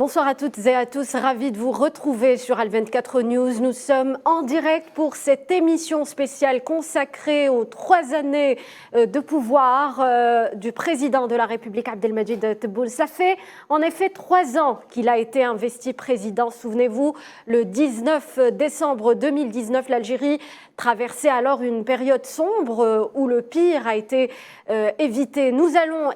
Bonsoir à toutes et à tous, ravi de vous retrouver sur Al24 News. Nous sommes en direct pour cette émission spéciale consacrée aux 3 années de pouvoir du président de la République, Abdelmadjid Tebboune. Ça fait en effet 3 ans qu'il a été investi président. Souvenez-vous, le 19 décembre 2019, l'Algérie traversait alors une période sombre où le pire a été évité. Nous allons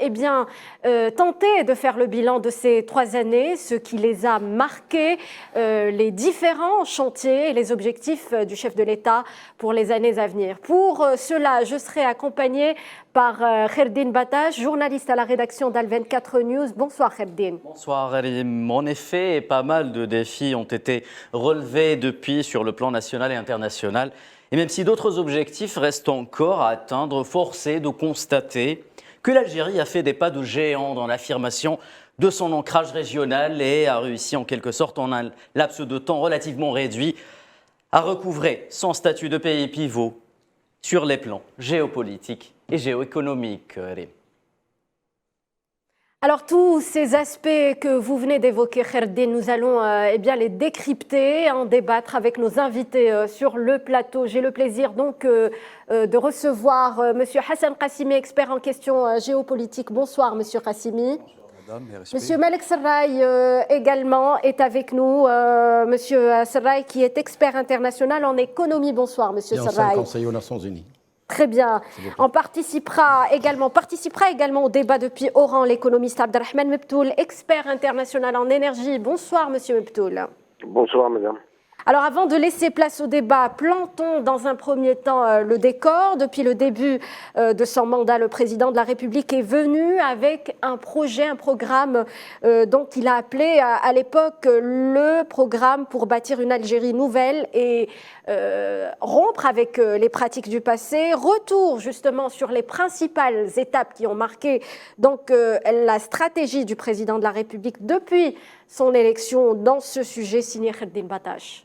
tenter de faire le bilan de ces 3 années, ce qui les a marqués, les différents chantiers et les objectifs du chef de l'État pour les années à venir. Pour cela, je serai accompagnée par Kherdine Batache, journaliste à la rédaction d'Al24 News. Bonsoir Kherdine. Bonsoir Elim. En effet, pas mal de défis ont été relevés depuis sur le plan national et international. Et même si d'autres objectifs restent encore à atteindre, force est de constater que l'Algérie a fait des pas de géant dans l'affirmation de son ancrage régional et a réussi en quelque sorte en un laps de temps relativement réduit à recouvrer son statut de pays pivot sur les plans géopolitiques et géoéconomiques. Alors tous ces aspects que vous venez d'évoquer, Kherdine, nous allons les décrypter, en débattre avec nos invités sur le plateau. J'ai le plaisir donc de recevoir Monsieur Hassan Qassimi, expert en questions géopolitiques. Bonsoir Monsieur Qassimi. Monsieur Malek Serraï également est avec nous. Monsieur Serraï qui est expert international en économie. Bonsoir Monsieur Serraï. Conseiller aux Nations Unies. Très bien. On participera également au débat depuis Oran l'économiste Abdelrahman Mebtoul, expert international en énergie. Bonsoir Monsieur Mebtoul. Bonsoir Madame. Alors avant de laisser place au débat, plantons dans un premier temps le décor. Depuis le début de son mandat, le président de la République est venu avec un programme dont il a appelé à l'époque le programme pour bâtir une Algérie nouvelle et rompre avec les pratiques du passé. Retour justement sur les principales étapes qui ont marqué donc la stratégie du président de la République depuis son élection dans ce sujet, signé Kherdine Batache.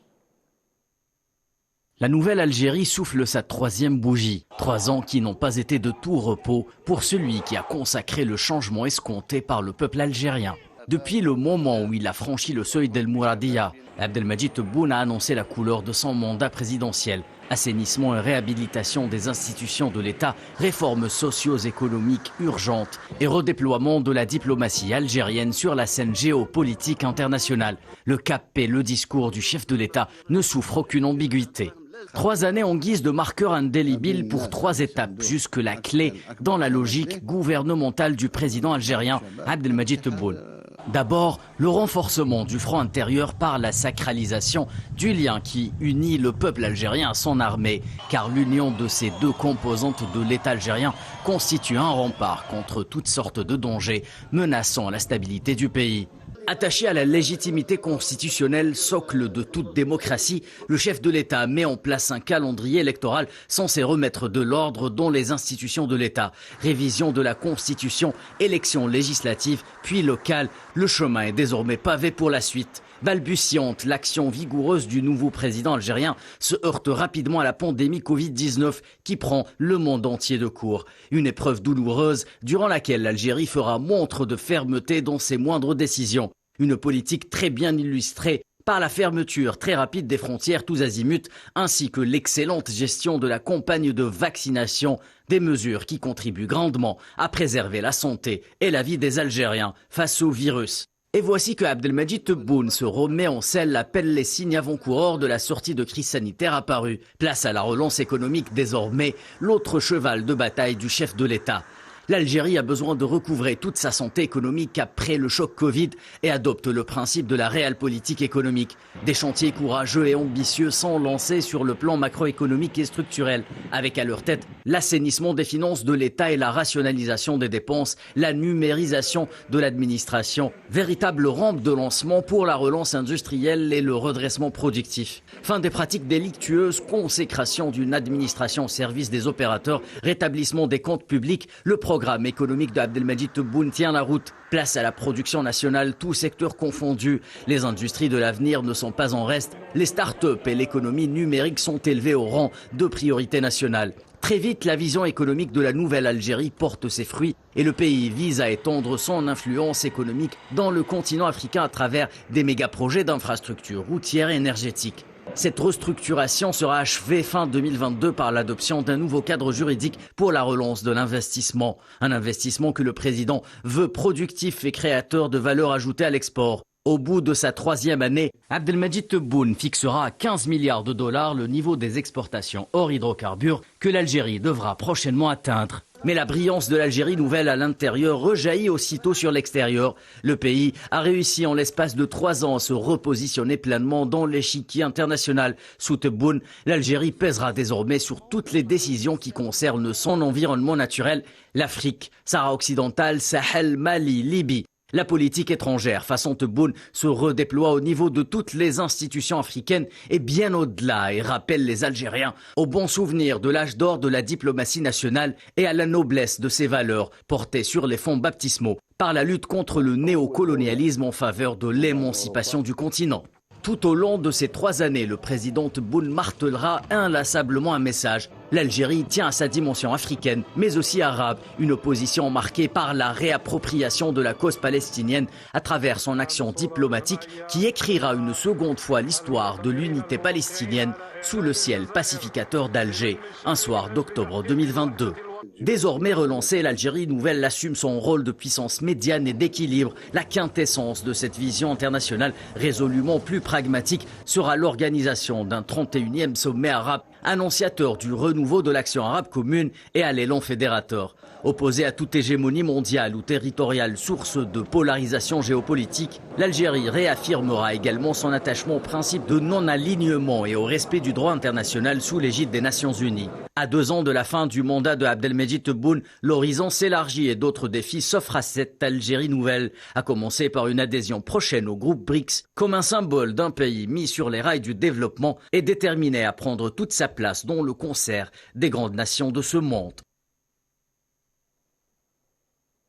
La nouvelle Algérie souffle sa 3e bougie. 3 ans qui n'ont pas été de tout repos pour celui qui a consacré le changement escompté par le peuple algérien. Depuis le moment où il a franchi le seuil d'El Mouradia, Abdelmadjid Tebboune a annoncé la couleur de son mandat présidentiel. Assainissement et réhabilitation des institutions de l'État, réformes socio-économiques urgentes et redéploiement de la diplomatie algérienne sur la scène géopolitique internationale. Le cap et le discours du chef de l'État ne souffrent aucune ambiguïté. 3 années en guise de marqueur indélébile pour 3 étapes, jusque la clé dans la logique gouvernementale du président algérien Abdelmadjid Tebboune. D'abord, le renforcement du front intérieur par la sacralisation du lien qui unit le peuple algérien à son armée, car l'union de ces 2 composantes de l'État algérien constitue un rempart contre toutes sortes de dangers menaçant la stabilité du pays. Attaché à la légitimité constitutionnelle, socle de toute démocratie, le chef de l'État met en place un calendrier électoral censé remettre de l'ordre dans les institutions de l'État. Révision de la Constitution, élections législatives, puis locales, le chemin est désormais pavé pour la suite. Balbutiante, l'action vigoureuse du nouveau président algérien se heurte rapidement à la pandémie Covid-19 qui prend le monde entier de court. Une épreuve douloureuse durant laquelle l'Algérie fera montre de fermeté dans ses moindres décisions. Une politique très bien illustrée par la fermeture très rapide des frontières tous azimuts ainsi que l'excellente gestion de la campagne de vaccination, des mesures qui contribuent grandement à préserver la santé et la vie des Algériens face au virus. Et voici que Abdelmadjid Tebboune se remet en selle, appelle les signes avant-coureurs de la sortie de crise sanitaire apparue. Place à la relance économique désormais, l'autre cheval de bataille du chef de l'État. L'Algérie a besoin de recouvrer toute sa santé économique après le choc Covid et adopte le principe de la réelle politique économique. Des chantiers courageux et ambitieux sont lancés sur le plan macroéconomique et structurel, avec à leur tête l'assainissement des finances de l'État et la rationalisation des dépenses, la numérisation de l'administration, véritable rampe de lancement pour la relance industrielle et le redressement productif. Fin des pratiques délictueuses, consécration d'une administration au service des opérateurs, rétablissement des comptes publics, le programme économique de Abdelmadjid Tebboune tient la route. Place à la production nationale, tous secteurs confondus. Les industries de l'avenir ne sont pas en reste. Les start-up et l'économie numérique sont élevées au rang de priorité nationale. Très vite, la vision économique de la nouvelle Algérie porte ses fruits et le pays vise à étendre son influence économique dans le continent africain à travers des méga-projets d'infrastructures routières et énergétiques. Cette restructuration sera achevée fin 2022 par l'adoption d'un nouveau cadre juridique pour la relance de l'investissement. Un investissement que le président veut productif et créateur de valeur ajoutée à l'export. Au bout de sa 3e année, Abdelmadjid Tebboune fixera à 15 milliards de dollars le niveau des exportations hors hydrocarbures que l'Algérie devra prochainement atteindre. Mais la brillance de l'Algérie nouvelle à l'intérieur rejaillit aussitôt sur l'extérieur. Le pays a réussi en l'espace de 3 ans à se repositionner pleinement dans l'échiquier international. Sous Tebboune, l'Algérie pèsera désormais sur toutes les décisions qui concernent son environnement naturel, l'Afrique, Sahara occidental, Sahel, Mali, Libye. La politique étrangère façon Tebboune se redéploie au niveau de toutes les institutions africaines et bien au-delà et rappelle les Algériens au bon souvenir de l'âge d'or de la diplomatie nationale et à la noblesse de ses valeurs portées sur les fonds baptismaux par la lutte contre le néocolonialisme en faveur de l'émancipation du continent. Tout au long de ces 3 années, le président Tebboune martelera inlassablement un message. L'Algérie tient à sa dimension africaine, mais aussi arabe, une opposition marquée par la réappropriation de la cause palestinienne à travers son action diplomatique qui écrira une seconde fois l'histoire de l'unité palestinienne sous le ciel pacificateur d'Alger, un soir d'octobre 2022. Désormais relancée, l'Algérie nouvelle assume son rôle de puissance médiane et d'équilibre. La quintessence de cette vision internationale résolument plus pragmatique sera l'organisation d'un 31e sommet arabe, annonciateur du renouveau de l'action arabe commune et à l'élan fédérateur. Opposée à toute hégémonie mondiale ou territoriale, source de polarisation géopolitique, l'Algérie réaffirmera également son attachement au principe de non-alignement et au respect du droit international sous l'égide des Nations Unies. À 2 ans de la fin du mandat de Abdelmadjid Tebboune, l'horizon s'élargit et d'autres défis s'offrent à cette Algérie nouvelle, à commencer par une adhésion prochaine au groupe BRICS, comme un symbole d'un pays mis sur les rails du développement et déterminé à prendre toute sa place dans le concert des grandes nations de ce monde.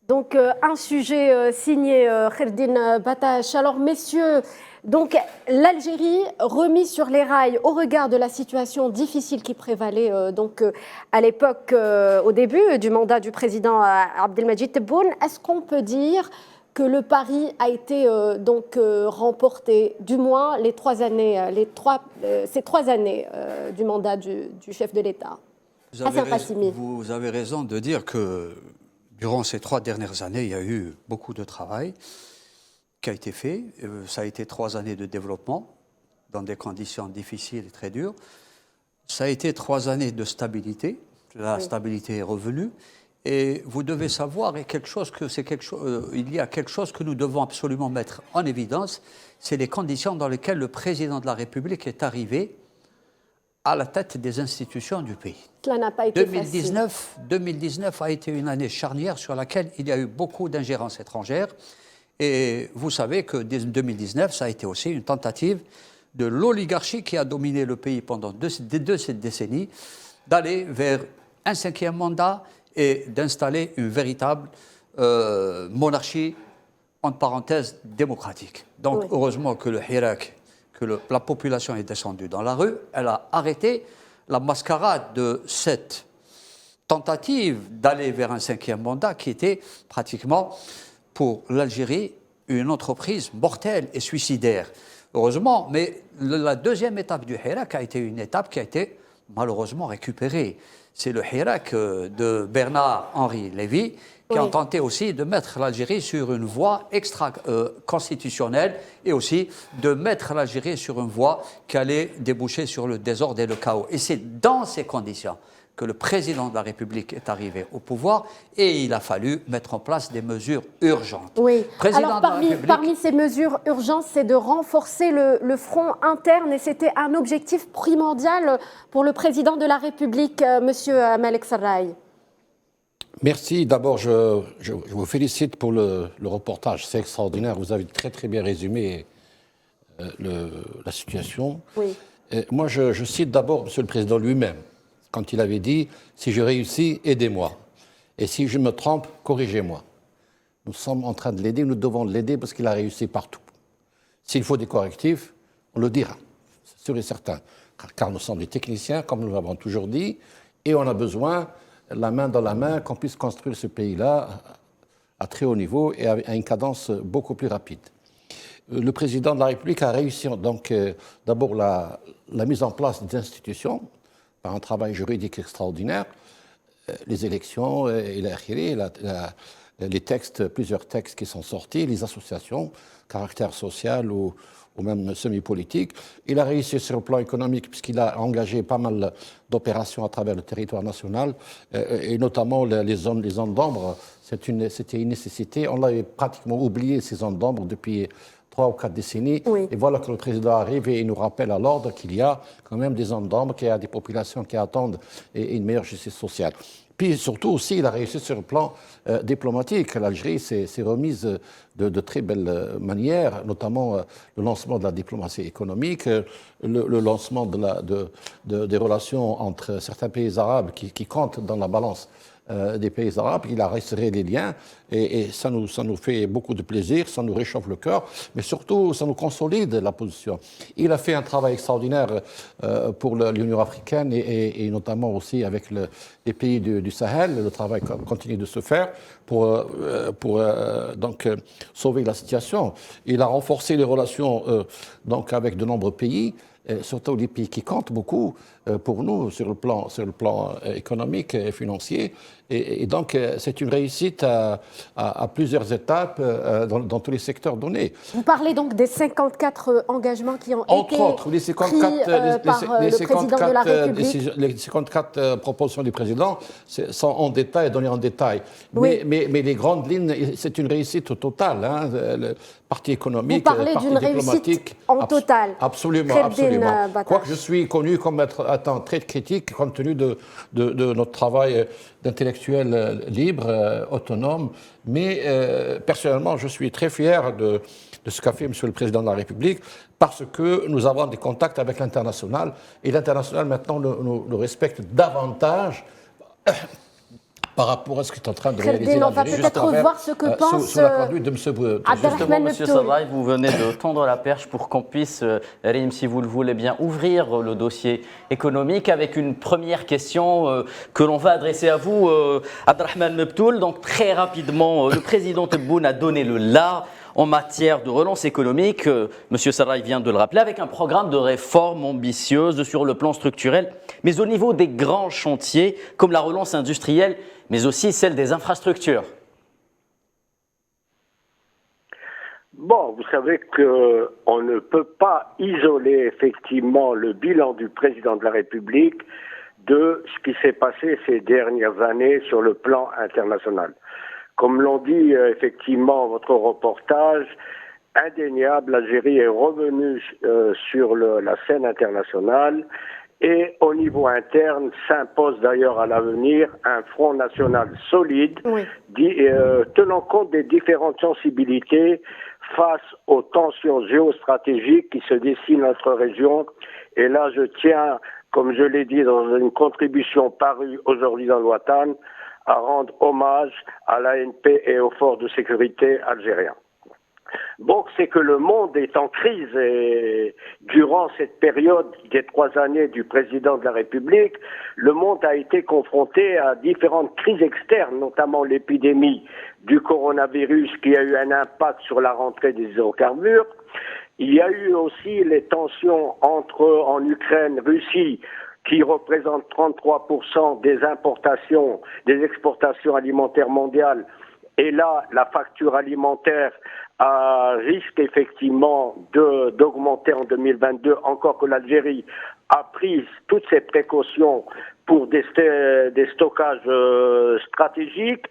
Donc, un sujet signé Kherdine Batache. Alors, messieurs, donc l'Algérie remise sur les rails au regard de la situation difficile qui prévalait à l'époque, au début du mandat du président Abdelmadjid Tebboune. Est-ce qu'on peut dire que le pari a été remporté, du moins ces 3 années du mandat du chef de l'État? Vous avez raison de dire que durant ces 3 dernières années, il y a eu beaucoup de travail qui a été fait. Ça a été 3 années de développement dans des conditions difficiles et très dures. Ça a été 3 années de stabilité. La stabilité est revenue. Et vous devez savoir, il y a quelque chose que nous devons absolument mettre en évidence, c'est les conditions dans lesquelles le président de la République est arrivé à la tête des institutions du pays. Cela n'a pas été 2019 a été une année charnière sur laquelle il y a eu beaucoup d'ingérences étrangères. Et vous savez que 2019, ça a été aussi une tentative de l'oligarchie qui a dominé le pays pendant cette décennie d'aller vers un 5e mandat et d'installer une véritable monarchie, entre parenthèses, démocratique. Donc, heureusement que le Hirak, la population est descendue dans la rue, elle a arrêté la mascarade de cette tentative d'aller vers un 5e mandat qui était pratiquement pour l'Algérie une entreprise mortelle et suicidaire. Heureusement, mais la 2e étape du Hirak a été une étape qui a été malheureusement récupérée. C'est le Hirak de Bernard-Henri Lévy qui ont tenté aussi de mettre l'Algérie sur une voie extra-constitutionnelle et aussi de mettre l'Algérie sur une voie qui allait déboucher sur le désordre et le chaos. Et c'est dans ces conditions que le président de la République est arrivé au pouvoir et il a fallu mettre en place des mesures urgentes. Oui. Alors parmi ces mesures urgentes, c'est de renforcer le front interne et c'était un objectif primordial pour le président de la République, Monsieur Malek Sarraï. Merci. D'abord, je vous félicite pour le reportage. C'est extraordinaire. Vous avez très très bien résumé la situation. Oui. Moi, je cite d'abord Monsieur le Président lui-même, quand il avait dit « Si je réussis, aidez-moi ». Et si je me trompe, corrigez-moi. Nous sommes en train de l'aider, nous devons l'aider parce qu'il a réussi partout. S'il faut des correctifs, on le dira, c'est sûr et certain. Car nous sommes des techniciens, comme nous l'avons toujours dit, et on a besoin, la main dans la main, qu'on puisse construire ce pays-là à très haut niveau et à une cadence beaucoup plus rapide. Le président de la République a réussi donc d'abord la mise en place des institutions par un travail juridique extraordinaire, les élections et les textes, plusieurs textes qui sont sortis, les associations, caractère social ou même semi-politique. Il a réussi sur le plan économique puisqu'il a engagé pas mal d'opérations à travers le territoire national et notamment les zones d'ombre. C'était une nécessité. On l'avait pratiquement oublié, ces zones d'ombre, depuis 3 ou 4 décennies. Oui. Et voilà que le président arrive et il nous rappelle à l'ordre qu'il y a quand même des zones d'ombre, qu'il y a des populations qui attendent une meilleure justice sociale. Puis surtout aussi, il a réussi sur le plan diplomatique. L'Algérie s'est remise de très belle manière, notamment le lancement de la diplomatie économique, le lancement des relations entre certains pays arabes qui comptent dans la balance des pays arabes. Il a resserré les liens et ça nous fait beaucoup de plaisir, ça nous réchauffe le cœur, mais surtout ça nous consolide la position. Il a fait un travail extraordinaire pour l'Union africaine et notamment aussi avec les pays du Sahel. Le travail continue de se faire pour donc sauver la situation. Il a renforcé les relations donc avec de nombreux pays, surtout les pays qui comptent beaucoup pour nous sur le plan économique et financier. Et donc, c'est une réussite à plusieurs étapes dans tous les secteurs donnés. Vous parlez donc des 54 engagements qui ont entre été autres, les 54, par le président de la République. Les 54 propositions du président sont en détail, données en détail. Oui. Mais les grandes lignes, c'est une réussite totale. Hein, le parti économique, vous parlez parti d'une diplomatique. Réussite en total. Absolument, absolument. Quoique je suis connu comme étant très critique compte tenu de notre travail d'intellectuel libre, autonome, mais personnellement, je suis très fier de ce qu'a fait M. le Président de la République, parce que nous avons des contacts avec l'international, et l'international maintenant nous respecte davantage par rapport à ce qu'il est en train de réaliser l'Algérie. On va peut-être revoir ce que pense sous la conduite de M. Justement, M. Sarraï, vous venez de tendre la perche pour qu'on puisse, Rim, si vous le voulez bien, ouvrir le dossier économique avec une première question que l'on va adresser à vous, Abdelrahman Mebtoul. Donc très rapidement, le président Tebboune a donné le la en matière de relance économique. M. Sarraï vient de le rappeler, avec un programme de réforme ambitieuse sur le plan structurel, mais au niveau des grands chantiers comme la relance industrielle, mais aussi celle des infrastructures. Bon, vous savez qu'on ne peut pas isoler effectivement le bilan du président de la République de ce qui s'est passé ces dernières années sur le plan international. Comme l'ont dit effectivement votre reportage, indéniable, l'Algérie est revenue sur la scène internationale et au niveau interne s'impose d'ailleurs à l'avenir un front national solide, oui, tenant compte des différentes sensibilités face aux tensions géostratégiques qui se dessinent dans notre région. Et là, je tiens, comme je l'ai dit dans une contribution parue aujourd'hui dans l'Ouatan, à rendre hommage à l'ANP et aux forces de sécurité algériens. Donc c'est que le monde est en crise et durant cette période des 3 années du président de la République, le monde a été confronté à différentes crises externes, notamment l'épidémie du coronavirus qui a eu un impact sur la rentrée des hydrocarbures. Il y a eu aussi les tensions en Ukraine, Russie, qui représente 33% des importations, des exportations alimentaires mondiales. Et là, la facture alimentaire risque effectivement d'augmenter en 2022, encore que l'Algérie a pris toutes ses précautions pour des stockages stratégiques.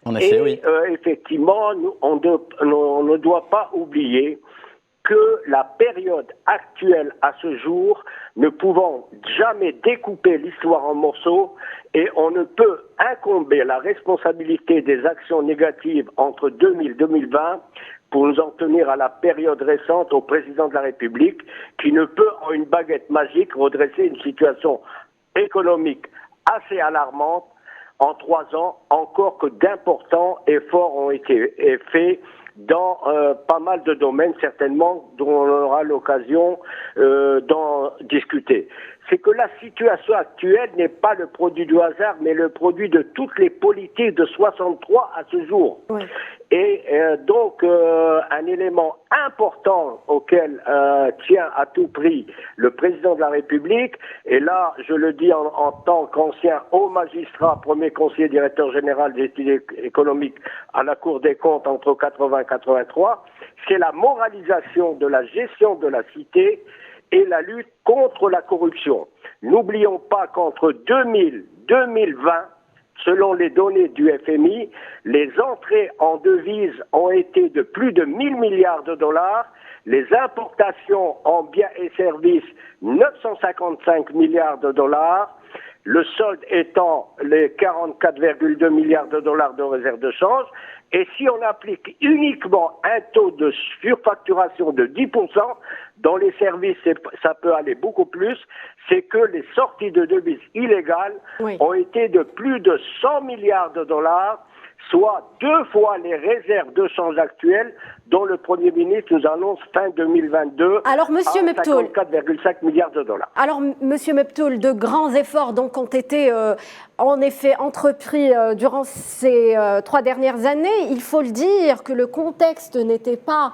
En effet, oui. Effectivement, on ne doit pas oublier que la période actuelle à ce jour, ne pouvant jamais découper l'histoire en morceaux, et on ne peut incomber la responsabilité des actions négatives entre 2000 et 2020 pour nous en tenir à la période récente au président de la République, qui ne peut en une baguette magique redresser une situation économique assez alarmante en 3 ans, encore que d'importants efforts ont été faits dans pas mal de domaines, certainement, dont on aura l'occasion d'en discuter. C'est que la situation actuelle n'est pas le produit du hasard, mais le produit de toutes les politiques de 63 à ce jour. Oui. Et donc, un élément important auquel tient à tout prix le président de la République, et là, je le dis en tant qu'ancien haut magistrat, premier conseiller directeur général des études économiques à la Cour des comptes entre 80 et 83, c'est la moralisation de la gestion de la cité et la lutte contre la corruption. N'oublions pas qu'entre 2000 et 2020, selon les données du FMI, les entrées en devises ont été de plus de 1000 milliards de dollars, les importations en biens et services 955 milliards de dollars, le solde étant les 44,2 milliards de dollars de réserve de change. Et si on applique uniquement un taux de surfacturation de 10%, dans les services, ça peut aller beaucoup plus, c'est que les sorties de devises illégales ont été de plus de 100 milliards de dollars, soit 2 fois les réserves de change actuelles dont le Premier ministre nous annonce fin 2022 alors, Monsieur à 54,5 milliards de dollars. Alors, Monsieur Meptoul, de grands efforts donc, ont été en effet entrepris durant ces 3 dernières années. Il faut le dire que le contexte n'était pas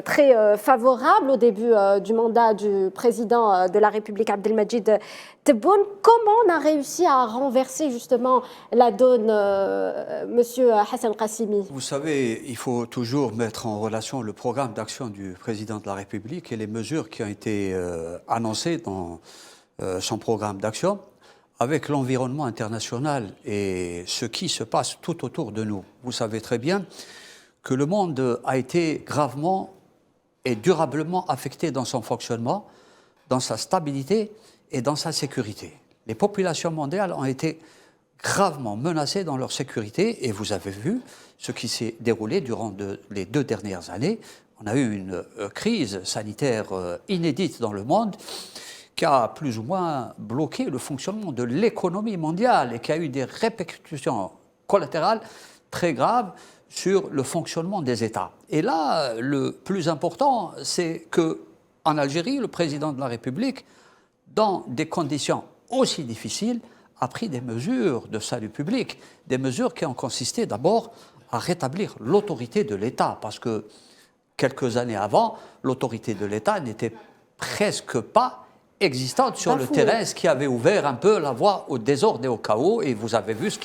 très favorable au début du mandat du président de la République, Abdelmadjid Tebboune. Comment on a réussi à renverser justement la donne, Monsieur Hassan Qassimi? Vous savez, il faut toujours mettre en relation le programme d'action du président de la République et les mesures qui ont été annoncées dans son programme d'action avec l'environnement international et ce qui se passe tout autour de nous. Vous savez très bien que le monde a été gravement et durablement affecté dans son fonctionnement, dans sa stabilité et dans sa sécurité. Les populations mondiales ont été gravement menacées dans leur sécurité et vous avez vu ce qui s'est déroulé durant les 2 dernières années. On a eu une crise sanitaire inédite dans le monde qui a plus ou moins bloqué le fonctionnement de l'économie mondiale et qui a eu des répercussions collatérales très graves sur le fonctionnement des États. Et là, le plus important, c'est qu'en Algérie, le président de la République, dans des conditions aussi difficiles, a pris des mesures de salut public, des mesures qui ont consisté d'abord à rétablir l'autorité de l'État, parce que quelques années avant, l'autorité de l'État n'était presque pas existante sur le terrain, ce qui avait ouvert un peu la voie au désordre et au chaos, et vous avez vu ce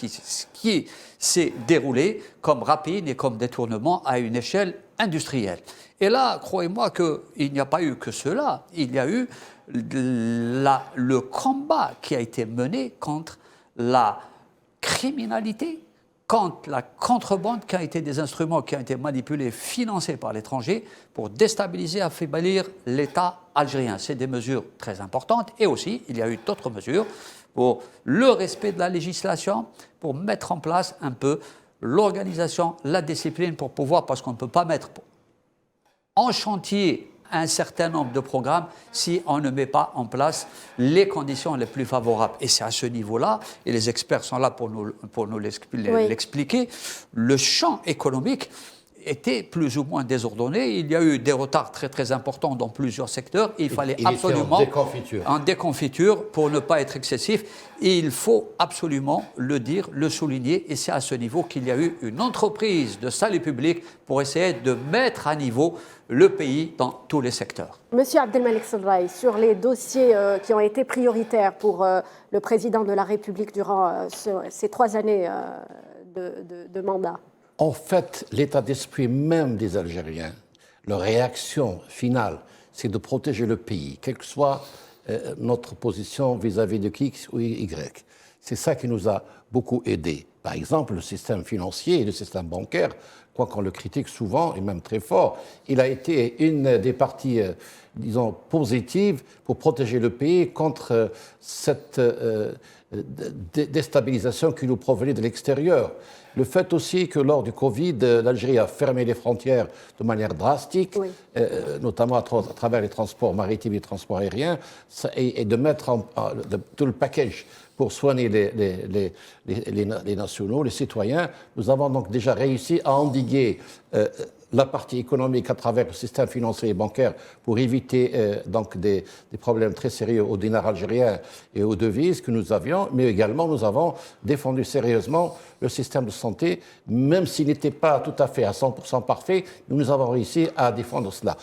qui s'est déroulé comme rapide et comme détournement à une échelle industrielle. Et là, croyez-moi qu'il n'y a pas eu que cela, il y a eu le combat qui a été mené contre la criminalité, contre la contrebande, qui a été des instruments qui ont été manipulés, financés par l'étranger pour déstabiliser, affaiblir l'État algérien. C'est des mesures très importantes. Et aussi, il y a eu d'autres mesures pour le respect de la législation, pour mettre en place un peu l'organisation, la discipline, pour pouvoir, parce qu'on ne peut pas mettre en chantier un certain nombre de programmes si on ne met pas en place les conditions les plus favorables. Et c'est à ce niveau-là, et les experts sont là pour nous l'expliquer, le champ économique était plus ou moins désordonné. Il y a eu des retards très très importants dans plusieurs secteurs. Il fallait absolument en déconfiture pour ne pas être excessif. Et il faut absolument le dire, le souligner. Et c'est à ce niveau qu'il y a eu une entreprise de salut public pour essayer de mettre à niveau le pays dans tous les secteurs. Monsieur Abdelmalek Sedrai, sur les dossiers qui ont été prioritaires pour le président de la République durant ces 3 années de mandat. En fait, l'état d'esprit même des Algériens, leur réaction finale, c'est de protéger le pays, quelle que soit notre position vis-à-vis de X ou Y. C'est ça qui nous a beaucoup aidés. Par exemple, le système financier et le système bancaire, quoi qu'on le critique souvent, et même très fort, il a été une des parties, disons, positives pour protéger le pays contre cette déstabilisation qui nous provenait de l'extérieur. Le fait aussi que lors du Covid, l'Algérie a fermé les frontières de manière drastique, oui. Notamment à travers les transports maritimes et les transports aériens, et de mettre tout le package pour soigner les nationaux, les citoyens. Nous avons donc déjà réussi à endiguer la partie économique à travers le système financier et bancaire pour éviter donc des problèmes très sérieux au dinar algérien et aux devises que nous avions, mais également nous avons défendu sérieusement le système de santé, même s'il n'était pas tout à fait à 100% parfait, nous avons réussi à défendre cela.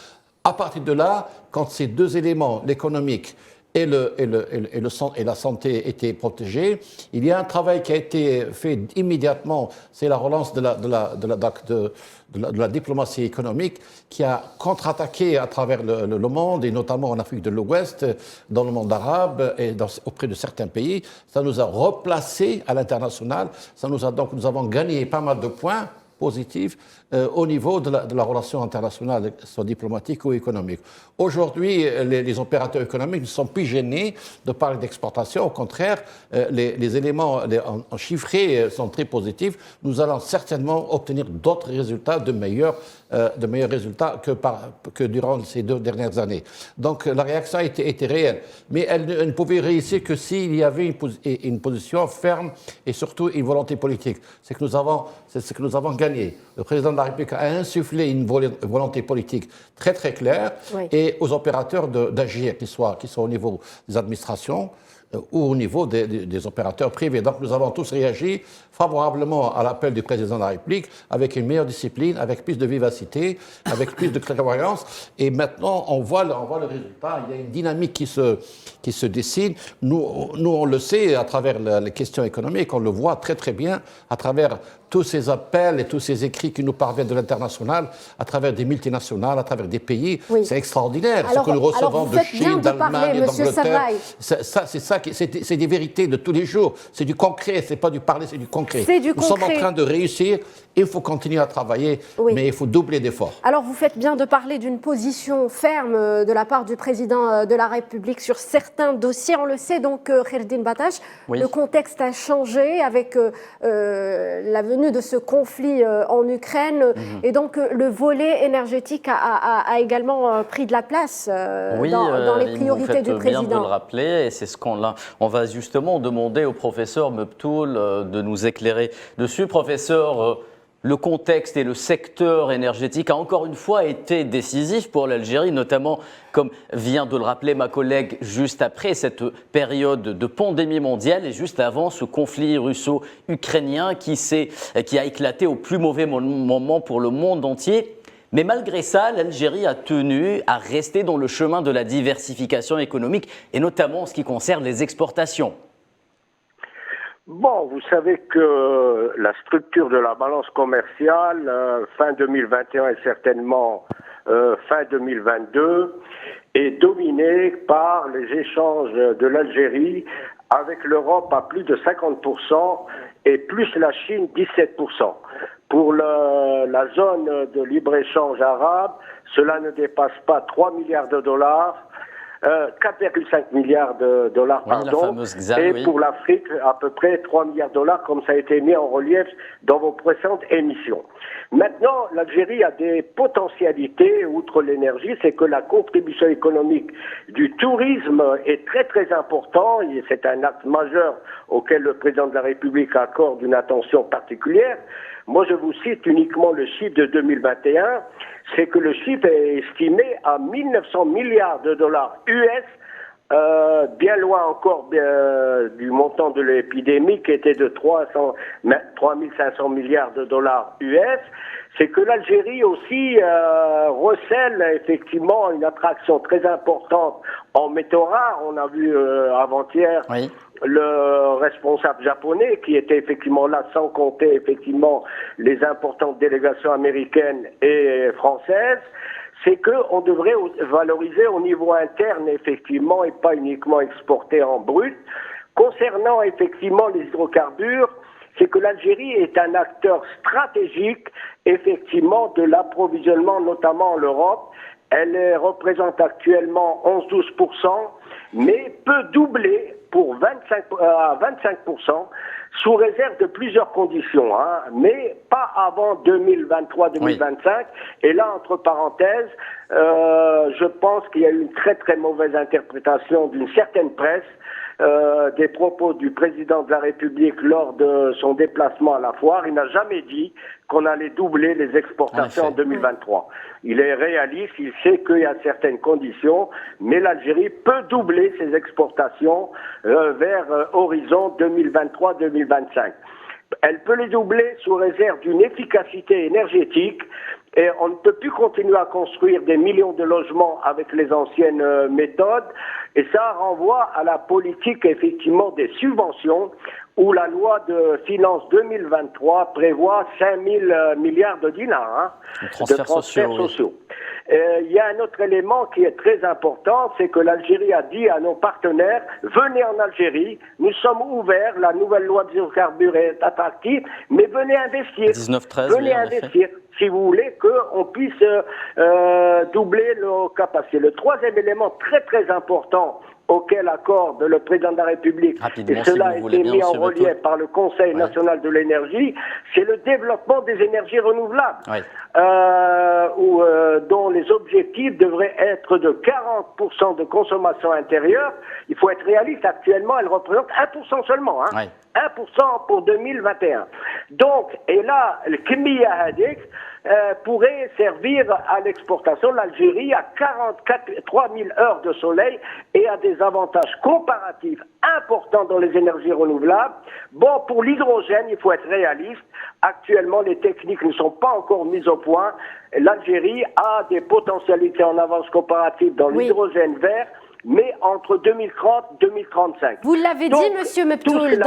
À partir de là, quand ces deux éléments, l'économique et la santé étaient protégés, il y a un travail qui a été fait immédiatement, c'est la relance de la diplomatie économique qui a contre-attaqué à travers le monde, et notamment en Afrique de l'Ouest, dans le monde arabe et auprès de certains pays. Ça nous a replacés à l'international, nous avons gagné pas mal de points positifs au niveau de la relation internationale, soit diplomatique ou économique. Aujourd'hui, les opérateurs économiques ne sont plus gênés de parler d'exportation. Au contraire, les éléments en chiffrés sont très positifs. Nous allons certainement obtenir d'autres résultats, de meilleurs résultats que durant ces 2 dernières années. Donc la réaction était réelle, mais elle ne pouvait réussir que s'il y avait une position ferme et surtout une volonté politique. C'est ce que nous avons gagné. Le président de la République a insufflé une volonté politique très très claire, oui, et aux opérateurs d'agir, qu'ils soient au niveau des administrations ou au niveau des opérateurs privés. Donc nous avons tous réagi favorablement à l'appel du président de la République, avec une meilleure discipline, avec plus de vivacité, avec plus de clairvoyance. Et maintenant, on voit le résultat. Il y a une dynamique qui se dessine. Nous, on le sait à travers les questions économiques, on le voit très très bien à travers tous ces appels et tous ces écrits qui nous parviennent de l'international, à travers des multinationales, à travers des pays. Oui. C'est extraordinaire ce que nous recevons de Chine, d'Allemagne, d'Angleterre. C'est des vérités de tous les jours. C'est du concret, c'est pas du parler, c'est du concret. Nous sommes en train de réussir. Il faut continuer à travailler, oui, mais il faut doubler d'efforts. Alors vous faites bien de parler d'une position ferme de la part du président de la République sur certains dossiers. On le sait donc, Khaireddine Battache, oui, le contexte a changé avec la venue de ce conflit en Ukraine, et donc le volet énergétique a également pris de la place oui, dans les priorités du président. Vous faites bien de le rappeler, et c'est ce on va justement demander au professeur Mebtoul de nous éclairer dessus. Professeur, le contexte et le secteur énergétique a encore une fois été décisif pour l'Algérie, notamment, comme vient de le rappeler ma collègue, juste après cette période de pandémie mondiale et juste avant ce conflit russo-ukrainien qui a éclaté au plus mauvais moment pour le monde entier. Mais malgré ça, l'Algérie a tenu à rester dans le chemin de la diversification économique, et notamment en ce qui concerne les exportations. Bon, vous savez que la structure de la balance commerciale, fin 2021 et certainement fin 2022, est dominée par les échanges de l'Algérie avec l'Europe à plus de 50% et plus la Chine 17%. Pour la zone de libre-échange arabe, cela ne dépasse pas 3 milliards de dollars. 4,5 milliards de dollars, oui, pardon, et oui, pour l'Afrique, à peu près 3 milliards de dollars, comme ça a été mis en relief dans vos précédentes émissions. Maintenant, l'Algérie a des potentialités, outre l'énergie, c'est que la contribution économique du tourisme est très très important, et c'est un acte majeur auquel le président de la République accorde une attention particulière. Moi, je vous cite uniquement le chiffre de 2021, c'est que le chiffre est estimé à 1900 milliards de dollars US, bien loin encore du montant de l'épidémie qui était de 3500 milliards de dollars US. C'est que l'Algérie aussi recèle effectivement une attraction très importante en métaux rares. On a vu avant-hier, oui, le responsable japonais qui était effectivement là, sans compter effectivement les importantes délégations américaines et françaises. C'est qu'on devrait valoriser au niveau interne effectivement et pas uniquement exporter en brut. Concernant effectivement les hydrocarbures, c'est que l'Algérie est un acteur stratégique effectivement de l'approvisionnement, notamment en Europe. Elle représente actuellement 11-12%, mais peut doubler à 25%, sous réserve de plusieurs conditions, mais pas avant 2023-2025. Oui. Et là, entre parenthèses, je pense qu'il y a eu une très très mauvaise interprétation d'une certaine presse des propos du président de la République lors de son déplacement à la foire. Il n'a jamais dit qu'on allait doubler les exportations en 2023. Il est réaliste, il sait qu'il y a certaines conditions, mais l'Algérie peut doubler ses exportations vers horizon 2023-2025. Elle peut les doubler sous réserve d'une efficacité énergétique. Et on ne peut plus continuer à construire des millions de logements avec les anciennes méthodes. Et ça renvoie à la politique, effectivement, des subventions, où la loi de finances 2023 prévoit 5 000 milliards de dinars de transferts sociaux. Il y a un autre élément qui est très important, c'est que l'Algérie a dit à nos partenaires, venez en Algérie, nous sommes ouverts, la nouvelle loi des hydrocarbures est attractive, mais venez investir. 19-13, venez investir. Si vous voulez qu'on puisse doubler nos capacités. Le troisième élément très très important auquel accorde le président de la République, et cela a été mis en relief par le Conseil national de l'énergie, c'est le développement des énergies renouvelables, dont les objectifs devraient être de 40% de consommation intérieure. Il faut être réaliste, actuellement, elle représente 1% seulement. 1% pour 2021. Donc, et là, le Kimiya Hadik pourrait servir à l'exportation. L'Algérie a 43 000 heures de soleil et a des avantages comparatifs importants dans les énergies renouvelables. Bon, pour l'hydrogène, il faut être réaliste. Actuellement, les techniques ne sont pas encore mises au point. L'Algérie a des potentialités en avance comparative dans l'hydrogène vert, mais entre 2030 et 2035. Vous l'avez dit, Monsieur Meptoul.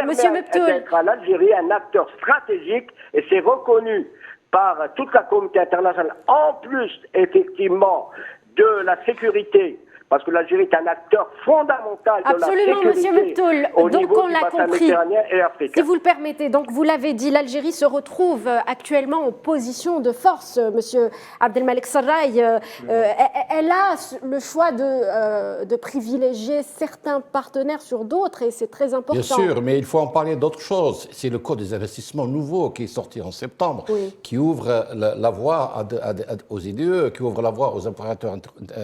Monsieur Meptoul, d'être à l'Algérie un acteur stratégique, et c'est reconnu par toute la communauté internationale, en plus, effectivement, de la sécurité, parce que l'Algérie est un acteur fondamental de la sécurité Monsieur Meptoul. au Donc niveau on du l'a bassin compris. méditerranéen et africain. Si vous le permettez, donc vous l'avez dit, l'Algérie se retrouve actuellement en position de force, Monsieur Abdelmalek Sarraï. Elle a le choix de privilégier certains partenaires sur d'autres, et c'est très important. Bien sûr, mais il faut en parler d'autre chose. C'est le Code des investissements nouveau qui est sorti en septembre, qui ouvre la voie aux IDE, qui ouvre la voie aux opérateurs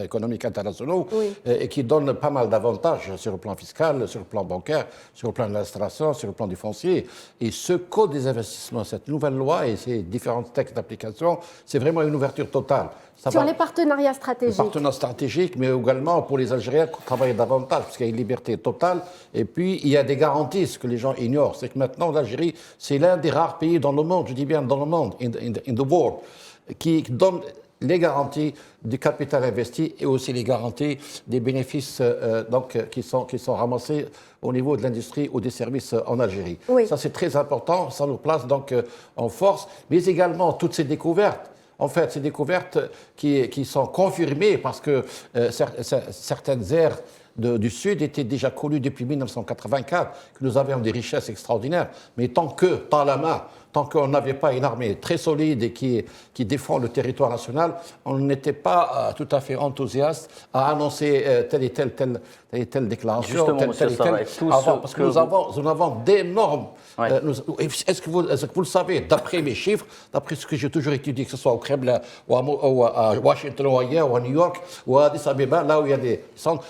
économiques internationaux, et qui donne pas mal d'avantages sur le plan fiscal, sur le plan bancaire, sur le plan de l'installation, sur le plan du foncier. Et ce Code des investissements, cette nouvelle loi et ces différents textes d'application, c'est vraiment une ouverture totale. Sur les partenariats stratégiques. Les partenariats stratégiques, mais également pour les Algériens qui travaillent davantage, parce qu'il y a une liberté totale. Et puis, il y a des garanties, ce que les gens ignorent. C'est que maintenant, l'Algérie, c'est l'un des rares pays dans le monde, je dis bien dans le monde, in the world, qui donne les garanties du capital investi et aussi les garanties des bénéfices qui sont ramassés au niveau de l'industrie ou des services en Algérie. Ça, c'est très important. Ça nous place donc en force, mais également toutes ces découvertes. En fait, ces découvertes qui sont confirmées parce que certaines aires du Sud étaient déjà connues depuis 1984, que nous avions des richesses extraordinaires. Mais tant la main, tant qu'on n'avait pas une armée très solide et qui défend le territoire national, on n'était pas tout à fait enthousiaste à annoncer telle et telle déclaration. Justement, monsieur Sarraï, parce que nous avons d'énormes... Est-ce que vous le savez, d'après mes chiffres, d'après ce que j'ai toujours étudié, que ce soit au Kremlin, ou à Washington, ou ailleurs, ou à New York, ou à Addis Abeba, là où il y a des centres,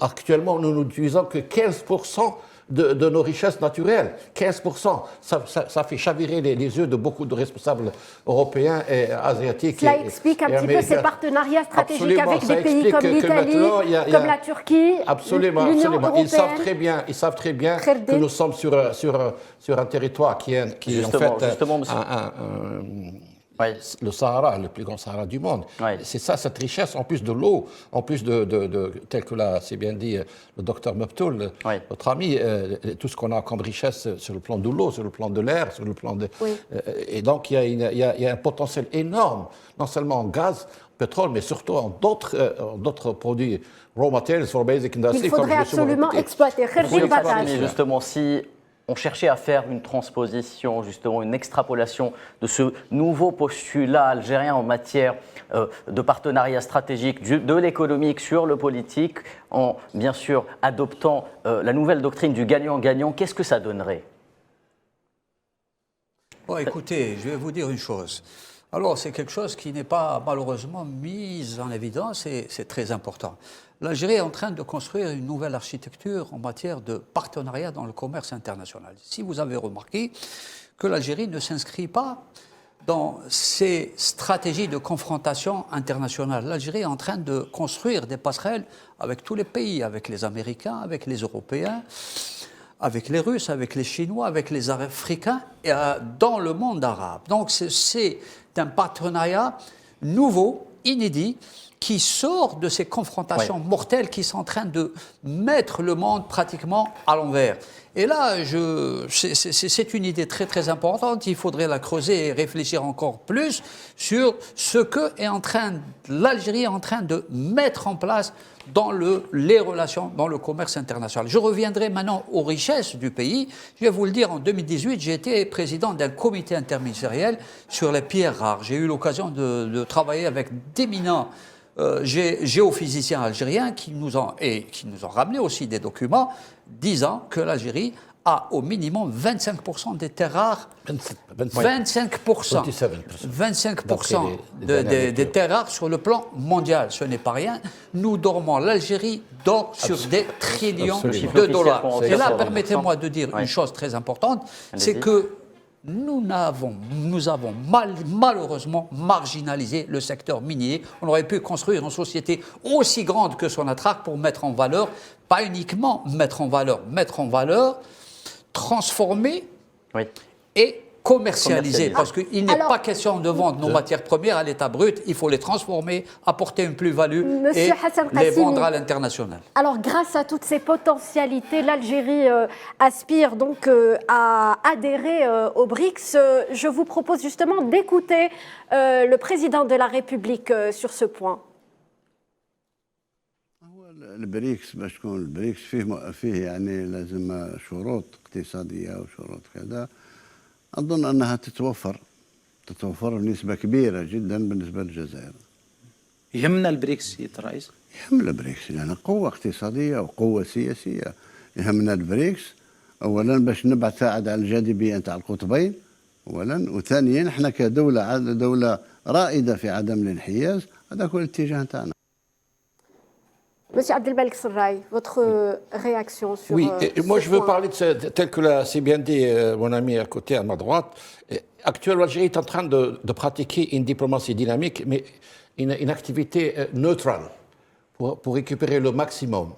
actuellement, nous n'utilisons que 15% de nos richesses naturelles. 15%. Ça fait chavirer les yeux de beaucoup de responsables européens et asiatiques. Cela explique un petit peu ces partenariats stratégiques avec des pays comme l'Italie, comme la Turquie, l'Union européenne. Ils savent très bien que nous sommes sur un territoire qui est en fait le Sahara, le plus grand Sahara du monde. C'est ça, cette richesse, en plus de l'eau, en plus tel que l'a si bien dit le docteur Meptoul, notre ami, tout ce qu'on a comme richesse sur le plan de l'eau, sur le plan de l'air, sur le plan de... Et donc, il y a un potentiel énorme, non seulement en gaz, pétrole, mais surtout en d'autres produits, raw materials for basic industry. Il faudrait absolument exploiter. Justement, si on cherchait à faire une transposition, justement une extrapolation de ce nouveau postulat algérien en matière de partenariat stratégique, de l'économique sur le politique, en bien sûr adoptant la nouvelle doctrine du gagnant-gagnant. Qu'est-ce que ça donnerait ? Bon, écoutez, je vais vous dire une chose. Alors, c'est quelque chose qui n'est pas malheureusement mis en évidence et c'est très important. L'Algérie est en train de construire une nouvelle architecture en matière de partenariat dans le commerce international. Si vous avez remarqué que l'Algérie ne s'inscrit pas dans ces stratégies de confrontation internationale, l'Algérie est en train de construire des passerelles avec tous les pays, avec les Américains, avec les Européens, avec les Russes, avec les Chinois, avec les Africains et dans le monde arabe. Donc c'est un partenariat nouveau, inédit, qui sort de ces confrontations mortelles qui sont en train de mettre le monde pratiquement à l'envers. Et là, c'est une idée très très importante. Il faudrait la creuser et réfléchir encore plus sur ce que l'Algérie est en train de mettre en place dans les relations, dans le commerce international. Je reviendrai maintenant aux richesses du pays. Je vais vous le dire, en 2018, j'ai été président d'un comité interministériel sur les pierres rares. J'ai eu l'occasion de travailler avec d'éminents géophysiciens algériens qui nous ont ramené aussi des documents disant que l'Algérie a au minimum 25% des terres rares. 25%. 25% des terres rares sur le plan mondial. Ce n'est pas rien. Nous dormons, l'Algérie dort sur des trillions de dollars. Et là, permettez-moi de dire une chose très importante, c'est que nous avons malheureusement marginalisé le secteur minier. On aurait pu construire une société aussi grande que Sonatrach pour mettre en valeur, pas uniquement mettre en valeur, transformer et commercialiser. Parce qu'il n'est pas question de vendre nos matières premières à l'état brut, il faut les transformer, apporter une plus-value et les vendre à l'international. Alors, grâce à toutes ces potentialités, l'Algérie aspire donc à adhérer au BRICS. Je vous propose justement d'écouter le président de la République sur ce point. البريكس باش تكون البريكس فيه يعني لازم شروط اقتصاديه وشروط كذا اظن انها تتوفر بنسبه كبيره جدا بالنسبه للجزائر. يهمنا البريكس سيد الرئيس؟ يهمنا البريكس لان يعني قوه اقتصاديه وقوه سياسيه. يهمنا البريكس اولا باش نساعد على الجاذبيه نتاع القطبين اولا وثانيا احنا كدوله رائده في عدم الانحياز هذا هو الاتجاه نتاعنا. Monsieur Abdelmalek Serraï, votre réaction sur Oui, moi je veux point. parler de tel que l'a si bien dit mon ami à côté, à ma droite. Actuellement, l'Algérie est en train de pratiquer une diplomatie dynamique, mais une activité neutrale pour récupérer le maximum.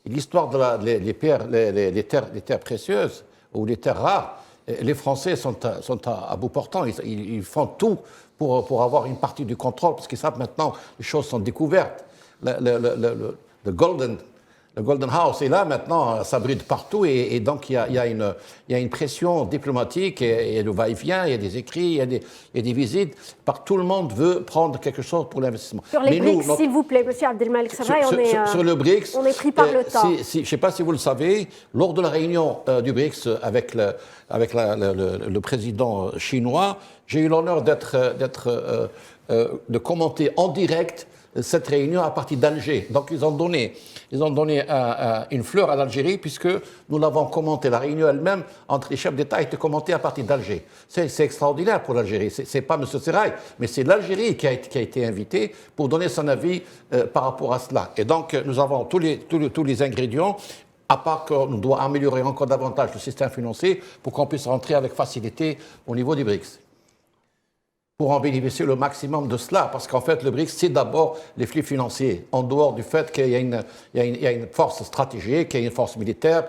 L'histoire des terres précieuses ou les terres rares, les Français sont à bout portant. Ils font tout pour avoir une partie du contrôle, parce qu'ils savent maintenant les choses sont découvertes. Le Golden House est là maintenant, ça brille partout et donc il y a une pression diplomatique et le va-et-vient, il y a des écrits, il y a des visites. Tout le monde veut prendre quelque chose pour l'investissement. Sur les BRICS, s'il vous plaît, monsieur Abdelmalek Serraï, sur le BRICS, on est pris par le temps. Je ne sais pas si vous le savez, lors de la réunion du BRICS avec le président chinois, j'ai eu l'honneur de commenter en direct cette réunion à partir d'Alger. Donc ils ont donné une fleur à l'Algérie puisque nous l'avons commenté. La réunion elle-même entre les chefs d'État a été commentée à partir d'Alger. C'est extraordinaire pour l'Algérie. C'est pas M. Serraï, mais c'est l'Algérie qui a été invitée pour donner son avis par rapport à cela. Et donc nous avons tous les ingrédients, à part qu'on doit améliorer encore davantage le système financier pour qu'on puisse rentrer avec facilité au niveau des BRICS. Pour en bénéficier le maximum de cela, parce qu'en fait, le BRICS, c'est d'abord les flux financiers, en dehors du fait qu'il y a une force stratégique, qu'il y a une force militaire,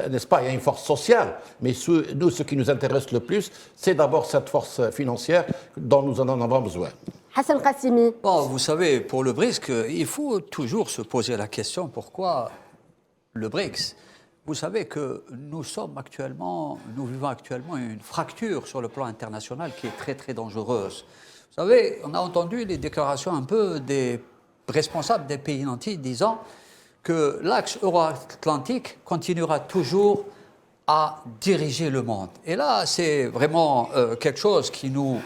n'est-ce pas, il y a une force sociale. Mais nous, ce qui nous intéresse le plus, c'est d'abord cette force financière dont nous en avons besoin. Hassan Qassimi. Bon, vous savez, pour le BRICS, il faut toujours se poser la question pourquoi le BRICS. Vous savez que nous vivons actuellement une fracture sur le plan international qui est très très dangereuse. Vous savez, on a entendu les déclarations un peu des responsables des pays nantis disant que l'axe euro-atlantique continuera toujours à diriger le monde. Et là, c'est vraiment quelque chose qui nous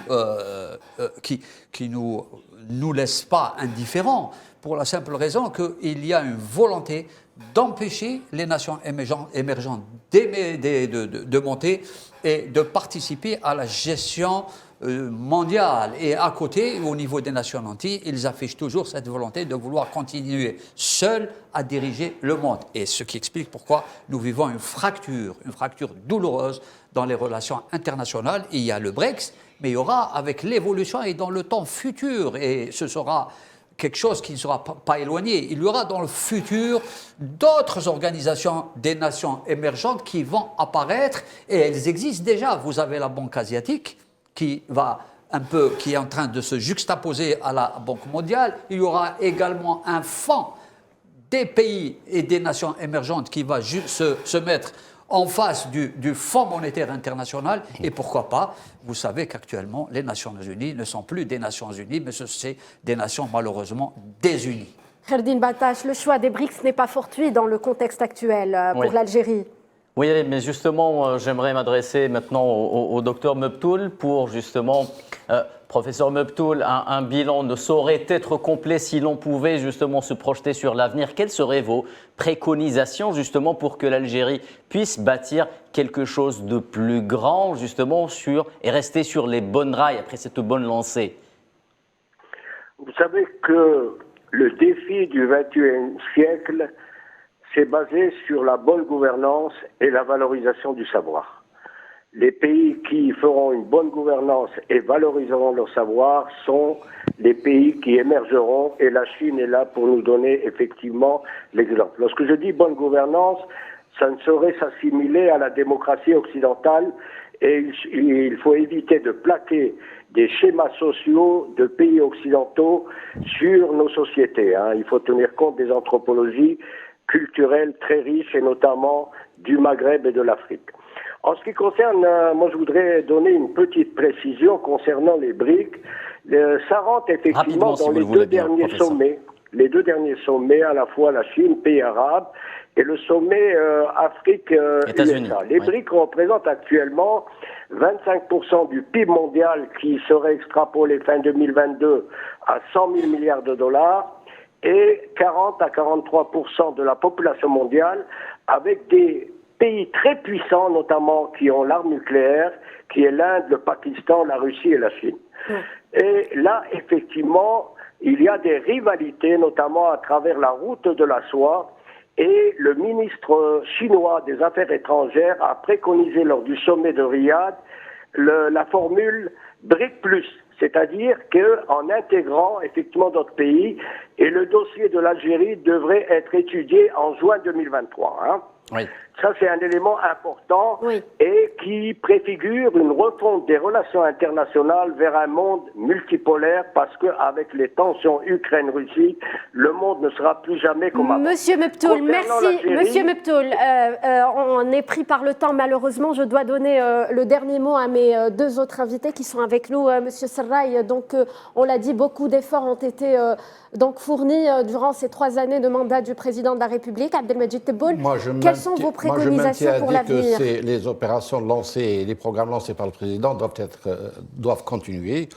laisse pas indifférents pour la simple raison qu'il y a une volonté d'empêcher les nations émergentes de monter et de participer à la gestion mondiale. Et à côté, au niveau des nations nantis, ils affichent toujours cette volonté de vouloir continuer seuls à diriger le monde. Et ce qui explique pourquoi nous vivons une fracture douloureuse dans les relations internationales. Il y a le Brexit, mais il y aura avec l'évolution et dans le temps futur, et ce sera quelque chose qui ne sera pas éloigné. Il y aura dans le futur d'autres organisations des nations émergentes qui vont apparaître, et elles existent déjà. Vous avez la Banque asiatique qui est en train de se juxtaposer à la Banque mondiale. Il y aura également un fonds des pays et des nations émergentes qui va se mettre en face du Fonds monétaire international. Et pourquoi pas, vous savez qu'actuellement, les Nations Unies ne sont plus des Nations Unies, mais c'est des nations malheureusement désunies. Kherdine Battache, le choix des BRICS n'est pas fortuit dans le contexte actuel pour l'Algérie. Oui, mais justement, j'aimerais m'adresser maintenant au docteur Mebtoul pour justement, professeur Mebtoul, un bilan ne saurait être complet si l'on pouvait justement se projeter sur l'avenir. Quelles seraient vos préconisations justement pour que l'Algérie puisse bâtir quelque chose de plus grand justement et rester sur les bonnes rails après cette bonne lancée? Vous savez que le défi du XXIe siècle, c'est basé sur la bonne gouvernance et la valorisation du savoir. Les pays qui feront une bonne gouvernance et valoriseront leur savoir sont les pays qui émergeront, et la Chine est là pour nous donner effectivement l'exemple. Lorsque je dis bonne gouvernance, ça ne saurait s'assimiler à la démocratie occidentale, et il faut éviter de plaquer des schémas sociaux de pays occidentaux sur nos sociétés. Il faut tenir compte des anthropologies culturelle très riche, et notamment du Maghreb et de l'Afrique. En ce qui concerne, moi je voudrais donner une petite précision concernant les BRICS. Ça rentre effectivement dans les deux derniers sommets. Les deux derniers sommets, à la fois la Chine, pays arabe, et le sommet Afrique-USA. Les BRICS représentent actuellement 25% du PIB mondial qui serait extrapolé fin 2022 à 100 000 milliards de dollars. Et 40 à 43% de la population mondiale, avec des pays très puissants, notamment qui ont l'arme nucléaire, qui est l'Inde, le Pakistan, la Russie et la Chine. Et là, effectivement, il y a des rivalités, notamment à travers la route de la soie, et le ministre chinois des Affaires étrangères a préconisé lors du sommet de Riyad la formule BRIC+. C'est-à-dire qu'en intégrant effectivement d'autres pays, et le dossier de l'Algérie devrait être étudié en juin 2023. Oui. Ça, c'est un élément important et qui préfigure une refonte des relations internationales vers un monde multipolaire, parce qu'avec les tensions Ukraine-Russie, le monde ne sera plus jamais comme avant. Monsieur Mebtoul, merci. Monsieur Mebtoul, on est pris par le temps, malheureusement. Je dois donner le dernier mot à mes deux autres invités qui sont avec nous. Monsieur Serraï, donc, on l'a dit, beaucoup d'efforts ont été fournis durant ces 3 années de mandat du président de la République, Abdelmajid Tebboune. Quelles sont vos préconisations pour l'avenir? Les opérations lancées et les programmes lancés par le président doivent continuer,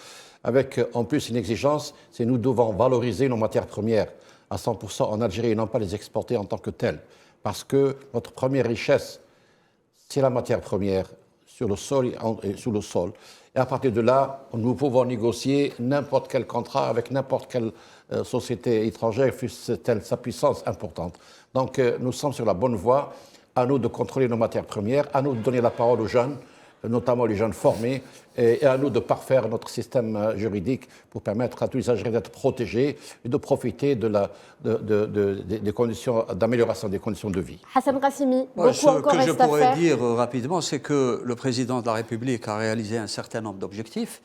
avec en plus une exigence, c'est nous devons valoriser nos matières premières à 100% en Algérie et non pas les exporter en tant que telles. Parce que notre première richesse, c'est la matière première sur le sol et sous le sol. Et à partir de là, nous pouvons négocier n'importe quel contrat avec n'importe quelle société étrangère, fût-elle sa puissance importante. Donc nous sommes sur la bonne voie. À nous de contrôler nos matières premières, à nous de donner la parole aux jeunes, notamment les jeunes formés, et à nous de parfaire notre système juridique pour permettre à tous les Algériens d'être protégés et de profiter des conditions d'amélioration des conditions de vie. Hassan Qassimi, ce que je pourrais dire rapidement, c'est que le président de la République a réalisé un certain nombre d'objectifs.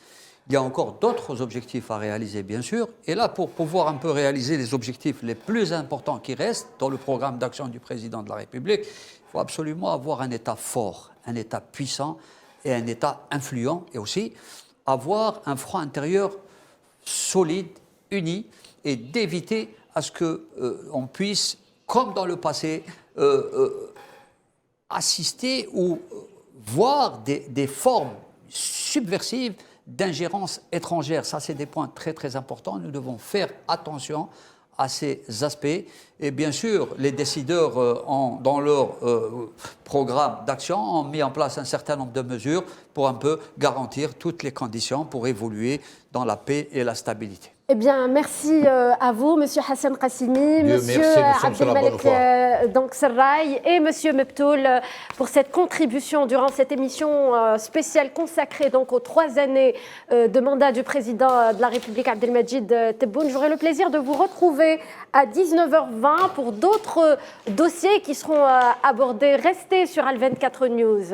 Il y a encore d'autres objectifs à réaliser, bien sûr. Et là, pour pouvoir un peu réaliser les objectifs les plus importants qui restent dans le programme d'action du président de la République, il faut absolument avoir un État fort, un État puissant et un État influent, et aussi avoir un front intérieur solide, uni, et d'éviter à ce qu'on puisse, comme dans le passé, assister ou voir des formes subversives d'ingérence étrangère. Ça, c'est des points très, très importants. Nous devons faire attention à ces aspects. Et bien sûr, les décideurs ont, dans leur programme d'action, ont mis en place un certain nombre de mesures pour un peu garantir toutes les conditions pour évoluer dans la paix et la stabilité. Eh bien, merci à vous, Monsieur Hassan Qassimi, Monsieur Abdelmalek Serraï et Monsieur Mebtoul pour cette contribution durant cette émission spéciale consacrée donc aux 3 années de mandat du président de la République Abdelmajid Tebboune. J'aurai le plaisir de vous retrouver à 19h20 pour d'autres dossiers qui seront abordés. Restez sur Al 24 News.